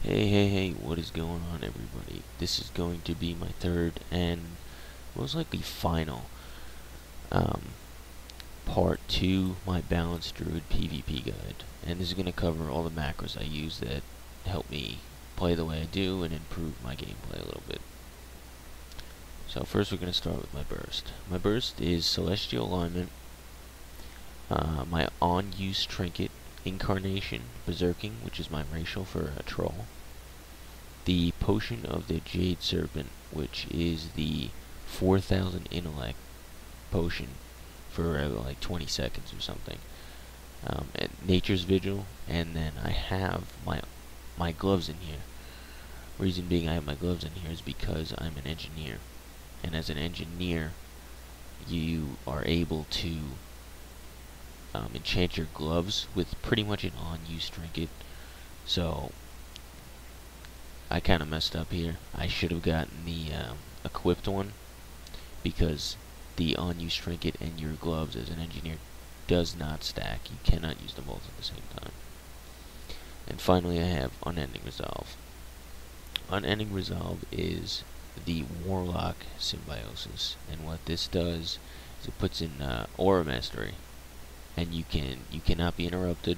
Hey, what is going on, everybody? This is going to be my third and most likely final part to my Balanced Druid PvP guide. And this is going to cover all the macros I use that help me play the way I do and improve my gameplay a little bit. So first we're going to start with my burst. My burst is Celestial Alignment, my on-use trinket, Incarnation, Berserking, which is my racial for a troll. The Potion of the Jade Serpent, which is the 4,000 intellect potion for like 20 seconds or something. And Nature's Vigil, and then I have my gloves in here. Reason being I have my gloves in here is because I'm an engineer, and as an engineer, you are able to enchant your gloves with pretty much an on-use trinket. So I kind of messed up here. I should have gotten the equipped one, because the on-use trinket and your gloves as an engineer does not stack. You cannot use them both at the same time. And finally I have Unending Resolve. Unending Resolve is the Warlock Symbiosis, and what this does is it puts in Aura Mastery, and you cannot be interrupted,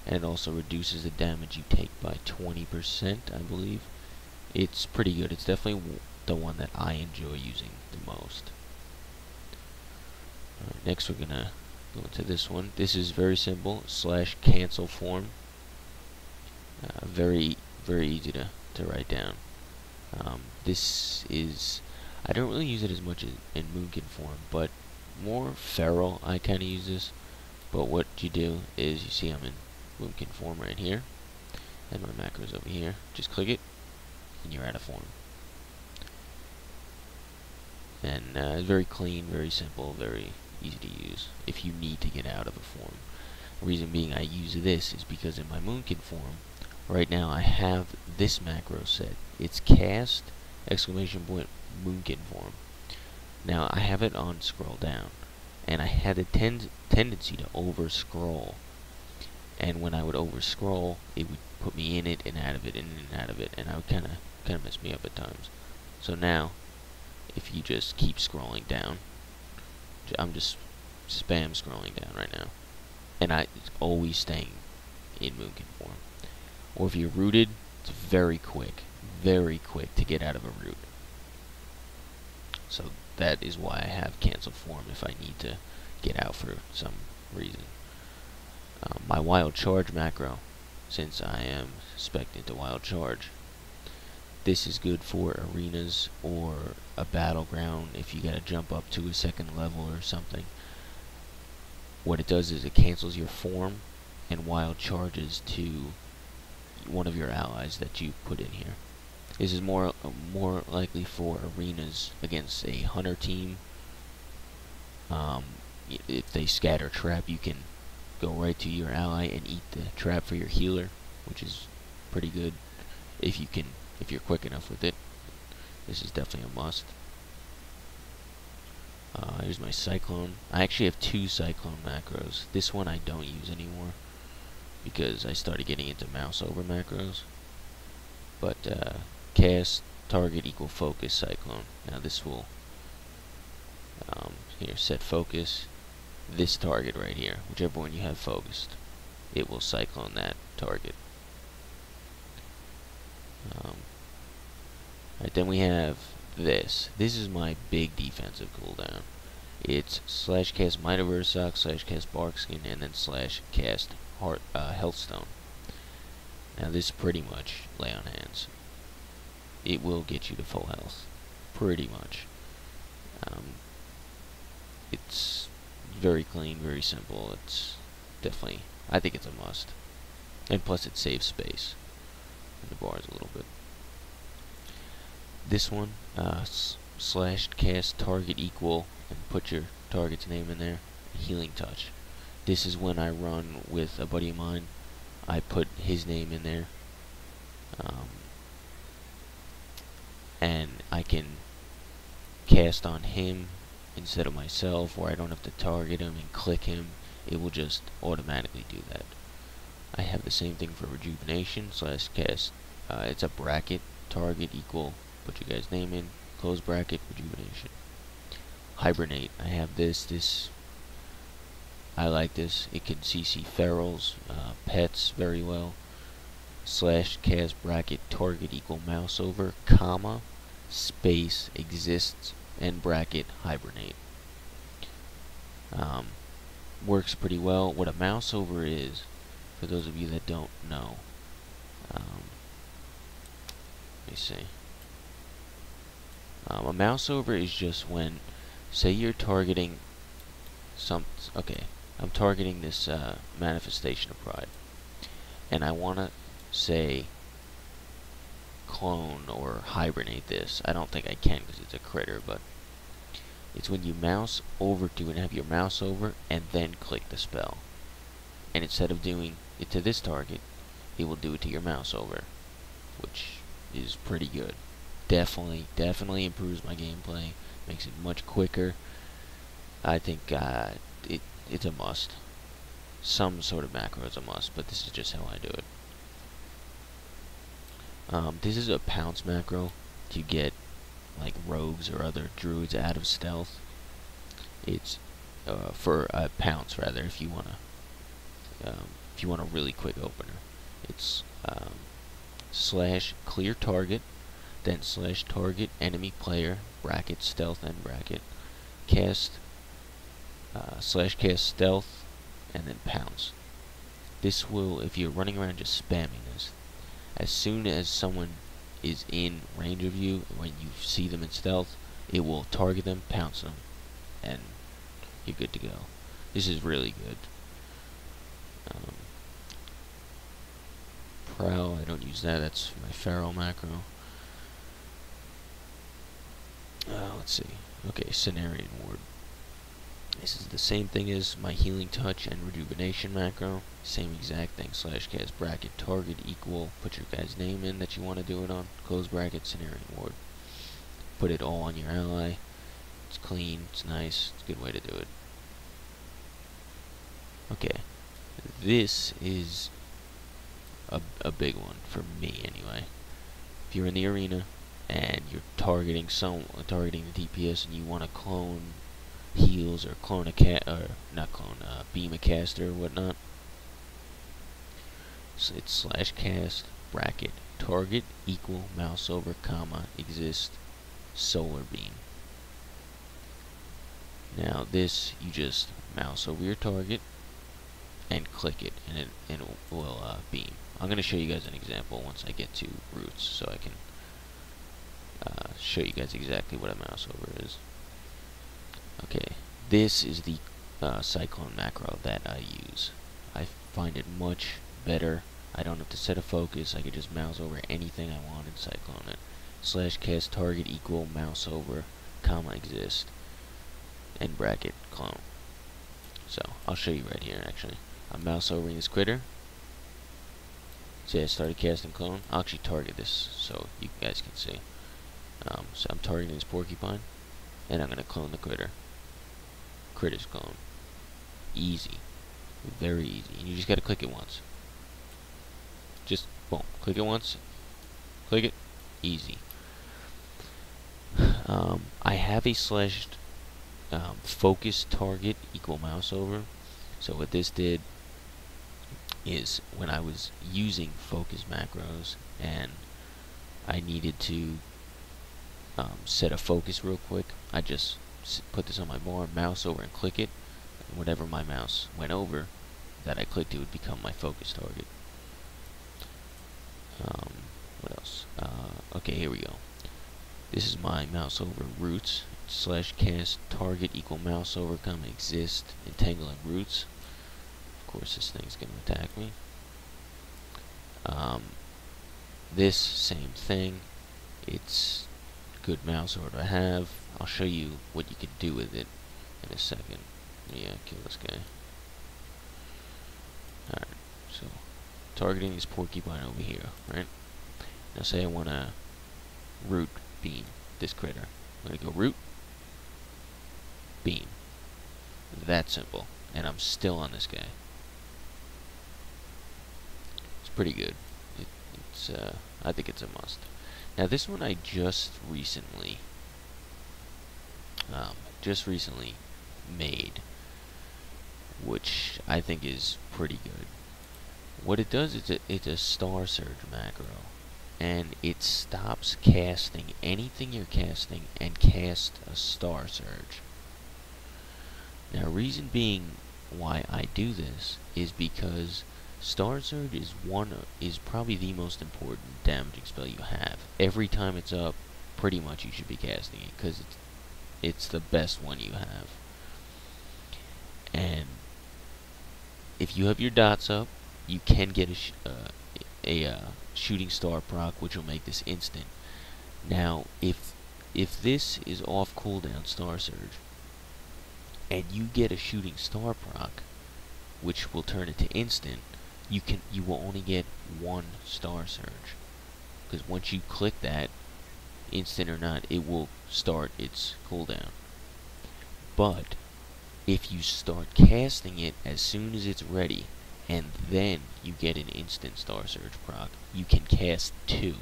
and it also reduces the damage you take by 20%, I believe. It's pretty good. It's definitely the one that I enjoy using the most. Next we're gonna go into this one. This is very simple, /cancelform. Very easy to write down. This is, I don't really use it as much in Moonkin Form, but more feral I kind of use this. But what you do is, you see I'm in Moonkin Form right here, and my macros over here. Just click it, and you're out of form. And it's very clean, very simple, very easy to use if you need to get out of a form. The reason being I use this is because in my Moonkin Form, right now I have this macro set. It's cast, Moonkin Form. Now I have it on scroll down, and I had a tendency to over scroll, and when I would over scroll, it would put me in it and out of it, in and out of it, and I would kind of mess me up at times. So now, if you just keep scrolling down, I'm just spam scrolling down right now, and it's always staying in Moonkin Form. Or if you're rooted, it's very quick to get out of a root. So that is why I have cancel form if I need to get out for some reason. My wild charge macro, since I am spec'd into wild charge, this is good for arenas or a battleground if you gotta jump up to a second level or something. What it does is it cancels your form and wild charges to one of your allies that you put in here. This is more likely for arenas against a hunter team. If they scatter trap, you can go right to your ally and eat the trap for your healer, which is pretty good if you're quick enough with it. This is definitely a must. Here's my Cyclone. I actually have 2 Cyclone macros. This one I don't use anymore because I started getting into mouseover macros. But cast, target equal focus, Cyclone. Now this will here, set focus, this target right here, whichever one you have focused, it will Cyclone that target. Right, then we have this. This is my big defensive cooldown. It's /cast Might of Ursock, /cast Barkskin, and then /cast Healthstone. Now this pretty much lay on hands. It will get you to full health, pretty much. It's very clean, very simple. It's definitely, I think it's a must. And plus it saves space in the bars a little bit. This one, /cast target equal, and put your target's name in there, Healing Touch. This is when I run with a buddy of mine. I put his name in there, and I can cast on him instead of myself, or I don't have to target him and click him. It will just automatically do that. I have the same thing for Rejuvenation /cast it's a bracket, target equal, put your guy's name in, close bracket, rejuvenation. Hibernate, I have this, I like this, it can CC ferals, pets very well. Slash cast bracket target equal mouseover, comma, space exists, and bracket hibernate. Works pretty well. What a mouseover is, for those of you that don't know, let me see. A mouseover is just when, say you're targeting okay, I'm targeting this manifestation of pride, and I want to say clone or hibernate this. I don't think I can because it's a critter, but it's when you mouse over to and have your mouse over and then click the spell. And instead of doing it to this target, it will do it to your mouse over, which is pretty good. Definitely improves my gameplay, makes it much quicker. I think it's a must. Some sort of macro is a must, but this is just how I do it. This is a pounce macro to get like rogues or other druids out of stealth. It's for a pounce rather. If you wanna a really quick opener, it's slash clear target, then slash target enemy player bracket stealth and bracket cast slash cast stealth and then pounce. This will, if you're running around just spamming this, as soon as someone is in range of you, when you see them in stealth, it will target them, pounce them, and you're good to go. This is really good. Prowl, I don't use that, that's my feral macro. Let's see. Okay, Cenarian Ward. This is the same thing as my healing touch and rejuvenation macro. Same exact thing. Slash cast bracket target equal. Put your guy's name in that you want to do it on. Close bracket Cenarian Ward. Put it all on your ally. It's clean. It's nice. It's a good way to do it. Okay. This is a big one for me anyway. If you're in the arena and you're targeting the DPS and you want to clone heals or clone a beam a caster or whatnot, so it's slash cast bracket target equal mouseover comma exist solar beam. Now this, you just mouse over your target and click it, and it will beam. I'm going to show you guys an example once I get to roots, so I can show you guys exactly what a mouseover is. Okay, this is the Cyclone macro that I use. I find it much better. I don't have to set a focus. I can just mouse over anything I want and Cyclone it. Slash cast target equal mouse over comma exist and bracket clone. So I'll show you right here actually. I'm mouse overing this critter. Say I started casting clone. I'll actually target this so you guys can see. So I'm targeting this porcupine and I'm going to clone the critter. Critter's clone. Easy. Very easy. And you just got to click it once. Just boom. Click it once. Click it. Easy. I have a slashed focus target equal mouse over. So what this did is when I was using focus macros and I needed to set a focus real quick, I just put this on my bar, mouse over and click it, and whatever my mouse went over that I clicked, it would become my focus target. What else? Okay, here we go. This is my mouse over roots. Slash cast target equal mouse over comma exist entangling roots. Of course this thing's gonna attack me. This same thing. It's good mouse over to have. I'll show you what you can do with it in a second. Yeah, kill this guy. Alright, so targeting this porcupine over here, right? Now say I want to root beam this critter. I'm gonna go root beam. That simple. And I'm still on this guy. It's pretty good. It's I think it's a must. Now this one I just recently made, which I think is pretty good. What it does is it's a Starsurge macro, and it stops casting anything you're casting and cast a Starsurge. Now, reason being why I do this is because Starsurge is probably the most important damaging spell you have. Every time it's up, pretty much you should be casting it because it's the best one you have. And if you have your dots up, you can get a shooting star proc, which will make this instant. Now, if this is off cooldown Starsurge, and you get a shooting star proc, which will turn it to instant, you will only get one Starsurge, because once you click that, instant or not, it will start its cooldown. But if you start casting it as soon as it's ready, and then you get an instant Starsurge proc, you can cast two.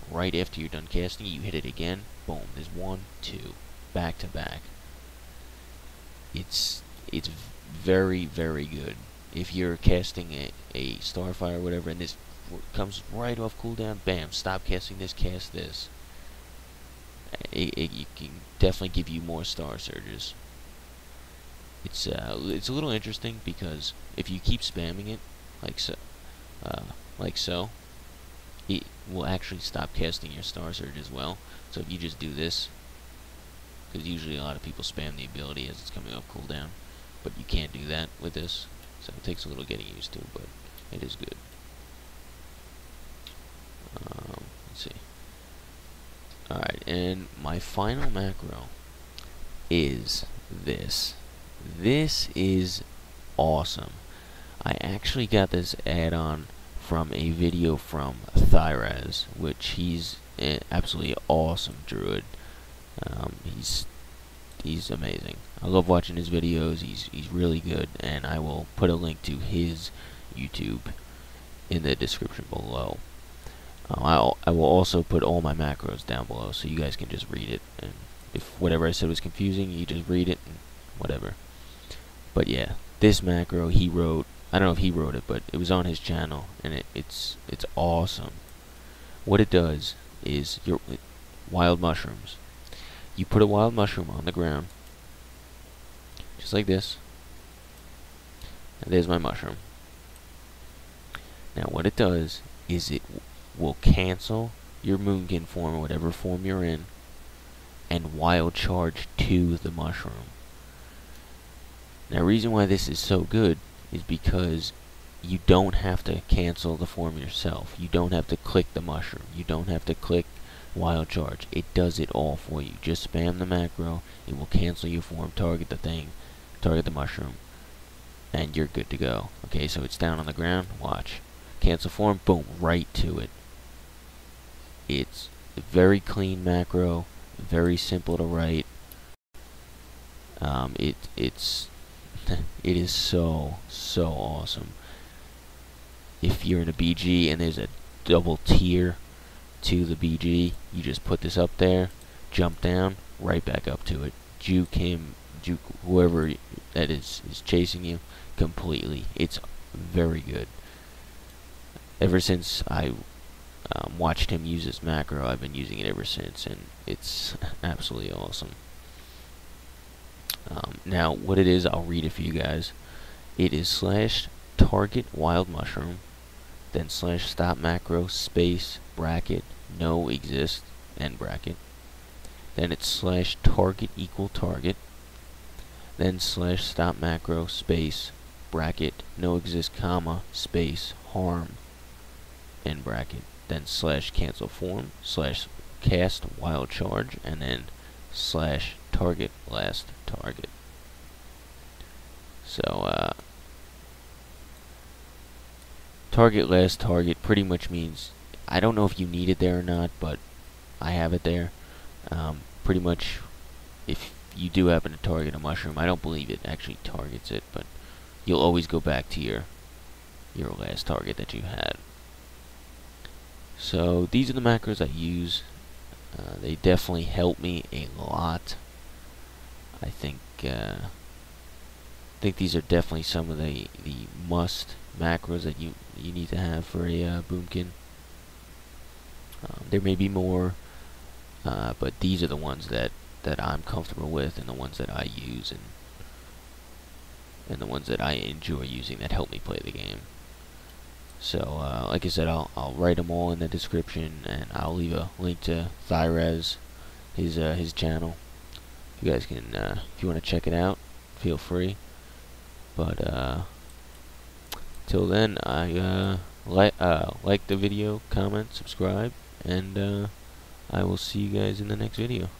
Right after you're done casting it, you hit it again, boom, there's 1, 2, back to back. It's very, very good. If you're casting a Starfire or whatever, and this comes right off cooldown, bam, stop casting this, cast this. It can definitely give you more Starsurges. It's a little interesting because if you keep spamming it like so, it will actually stop casting your Starsurge as well. So if you just do this, because usually a lot of people spam the ability as it's coming up cooldown, but you can't do that with this, so it takes a little getting used to, but it is good. Let's see. Alright, and my final macro is this. This is awesome. I actually got this add-on from a video from Thyraz, which he's an absolutely awesome druid. He's amazing. I love watching his videos. He's really good, and I will put a link to his YouTube in the description below. I will also put all my macros down below, so you guys can just read it. And if whatever I said was confusing, you just read it and whatever. But yeah, this macro he wrote. I don't know if he wrote it, but it was on his channel, and it's awesome. What it does is your wild mushrooms. You put a wild mushroom on the ground, just like this. And there's my mushroom. Now what it does is it will cancel your Moonkin form, or whatever form you're in, and wild charge to the mushroom. Now the reason why this is so good is because you don't have to cancel the form yourself. You don't have to click the mushroom. You don't have to click wild charge. It does it all for you. Just spam the macro. It will cancel your form, target the thing, target the mushroom, and you're good to go. Okay, so it's down on the ground. Watch. Cancel form. Boom. Right to it. It's a very clean macro. Very simple to write. It is so awesome. If you're in a BG and there's a double tier to the BG, you just put this up there, jump down, right back up to it, juke him, juke whoever that is chasing you completely. It's very good. Ever since I watched him use this macro, I've been using it ever since, and it's absolutely awesome. Now, what it is, I'll read it for you guys. It is /target wild mushroom, then /stop macro space bracket no exist end bracket. Then it's /target equal target. Then /stop macro space bracket no exist comma space harm end bracket. Then cancel form /cast wild charge, and then /target last target. So target last target pretty much means, I don't know if you need it there or not, but I have it there. Pretty much, if you do happen to target a mushroom, I don't believe it actually targets it, but you'll always go back to your last target that you had. So these are the macros I use. They definitely help me a lot. I think these are definitely some of the must macros that you need to have for a boomkin. There may be more, but these are the ones that I'm comfortable with, and the ones that I use, and the ones that I enjoy using that help me play the game. So, like I said, I'll write them all in the description, and I'll leave a link to Thyrez, his channel. You guys can, if you want to check it out, feel free. But till then, I like the video, comment, subscribe, and I will see you guys in the next video.